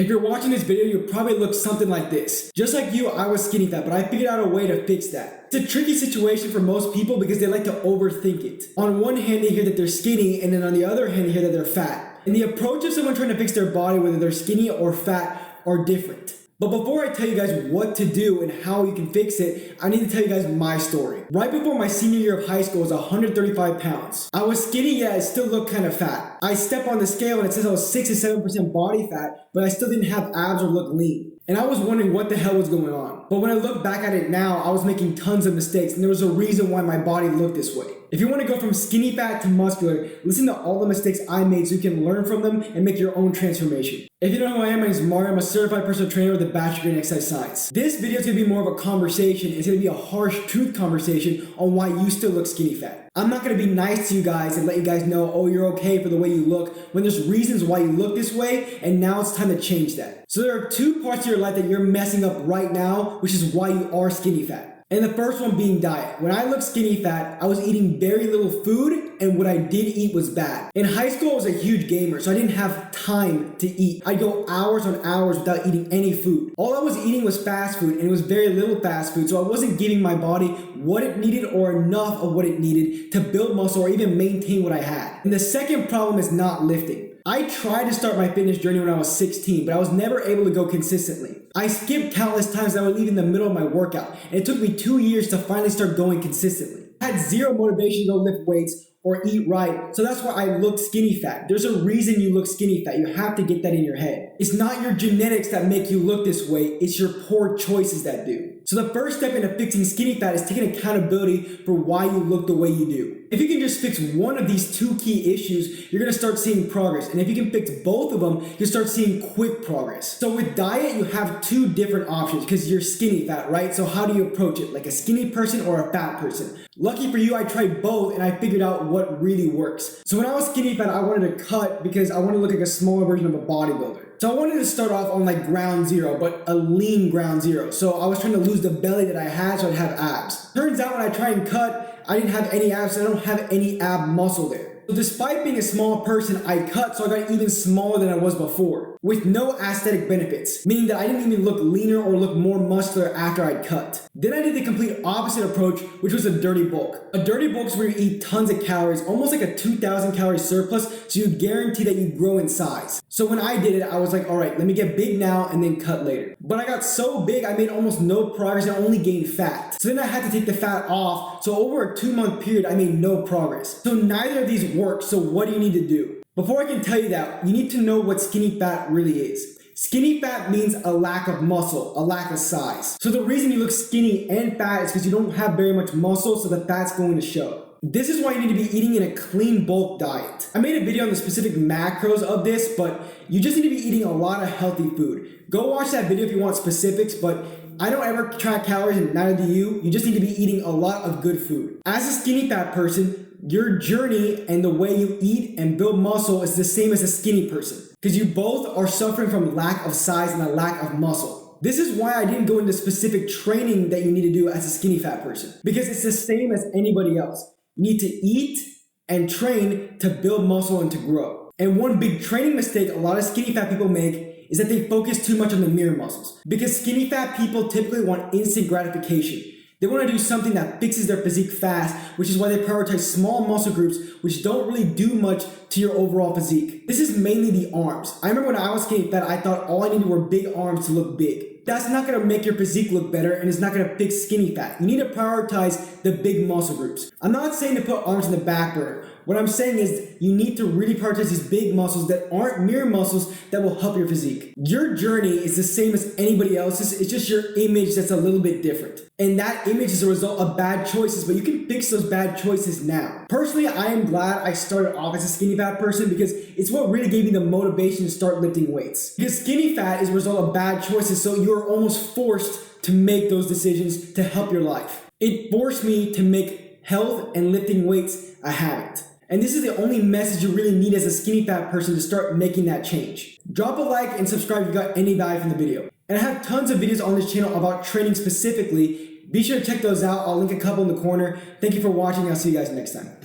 If you're watching this video, you'll probably look something like this. Just like you, I was skinny fat, but I figured out a way to fix that. It's a tricky situation for most people because they like to overthink it. On one hand, they hear that they're skinny, and then on the other hand, they hear that they're fat. And the approach of someone trying to fix their body, whether they're skinny or fat, are different. But before I tell you guys what to do and how you can fix it, I need to tell you guys my story. Right before my senior year of high school, I was 135 pounds. I was skinny, yet I still looked kind of fat. I step on the scale and it says I was 6 to 7% body fat, but I still didn't have abs or look lean. And I was wondering what the hell was going on. But when I look back at it now, I was making tons of mistakes, and there was a reason why my body looked this way. If you want to go from skinny fat to muscular, listen to all the mistakes I made so you can learn from them and make your own transformation. If you don't know who I am, my name is Mario. I'm a certified personal trainer with a bachelor's degree in exercise science. This video is going to be more of a conversation. It's going to be a harsh truth conversation on why you still look skinny fat. I'm not going to be nice to you guys and let you guys know, oh, you're okay for the way you look, when there's reasons why you look this way, and now it's time to change that. So there are two parts of your life that you're messing up right now, which is why you are skinny fat. And the first one being diet. When I looked skinny fat, I was eating very little food, and what I did eat was bad. In high school, I was a huge gamer, so I didn't have time to eat. I'd go hours on hours without eating any food. All I was eating was fast food, and it was very little fast food, so I wasn't giving my body what it needed or enough of what it needed to build muscle or even maintain what I had. And the second problem is not lifting. I tried to start my fitness journey when I was 16, but I was never able to go consistently. I skipped countless times that I would leave in the middle of my workout, and it took me 2 years to finally start going consistently. I had zero motivation to go lift weights or eat right, so that's why I looked skinny fat. There's a reason you look skinny fat. You have to get that in your head. It's not your genetics that make you look this way, it's your poor choices that do. So the first step into fixing skinny fat is taking accountability for why you look the way you do. If you can just fix one of these two key issues, you're gonna start seeing progress. And if you can fix both of them, you'll start seeing quick progress. So with diet, you have two different options because you're skinny fat, right? So how do you approach it? Like a skinny person or a fat person? Lucky for you, I tried both and I figured out what really works. So when I was skinny fat, I wanted to cut because I wanted to look like a smaller version of a bodybuilder. So I wanted to start off on like ground zero, but a lean ground zero. So I was trying to lose the belly that I had so I'd have abs. Turns out when I try and cut, I didn't have any abs, so I don't have any ab muscle there. So despite being a small person, I cut so I got even smaller than I was before, with no aesthetic benefits, meaning that I didn't even look leaner or look more muscular after I cut. Then I did the complete opposite approach, which was a dirty bulk. A dirty bulk is where you eat tons of calories, almost like a 2,000 calorie surplus, so you guarantee that you grow in size. So when I did it, I was like, all right, let me get big now and then cut later. But I got so big, I made almost no progress and I only gained fat. So then I had to take the fat off, so over a 2-month period, I made no progress. So neither of these work, so what do you need to do? Before I can tell you that, you need to know what skinny fat really is. Skinny fat means a lack of muscle, a lack of size. So the reason you look skinny and fat is because you don't have very much muscle, so the fat's going to show. This is why you need to be eating in a clean bulk diet. I made a video on the specific macros of this, but you just need to be eating a lot of healthy food. Go watch that video if you want specifics, but I don't ever track calories and neither do you. You just need to be eating a lot of good food. As a skinny fat person, your journey and the way you eat and build muscle is the same as a skinny person because you both are suffering from lack of size and a lack of muscle. This is why I didn't go into specific training that you need to do as a skinny fat person because it's the same as anybody else. You need to eat and train to build muscle and to grow. And one big training mistake a lot of skinny fat people make is that they focus too much on the mirror muscles because skinny fat people typically want instant gratification. They want to do something that fixes their physique fast, which is why they prioritize small muscle groups which don't really do much to your overall physique. This is mainly the arms. I remember when I was skinny fat, I thought all I needed were big arms to look big. That's not going to make your physique look better and it's not going to fix skinny fat. You need to prioritize the big muscle groups. I'm not saying to put arms in the back burner. What I'm saying is you need to really prioritize these big muscles that aren't mirror muscles that will help your physique. Your journey is the same as anybody else's. It's just your image that's a little bit different. And that image is a result of bad choices, but you can fix those bad choices now. Personally, I am glad I started off as a skinny fat person because it's what really gave me the motivation to start lifting weights. Because skinny fat is a result of bad choices, so you're almost forced to make those decisions to help your life. It forced me to make health and lifting weights a habit. And this is the only message you really need as a skinny fat person to start making that change. Drop a like and subscribe if you got any value from the video. And I have tons of videos on this channel about training specifically. Be sure to check those out. I'll link a couple in the corner. Thank you for watching. I'll see you guys next time.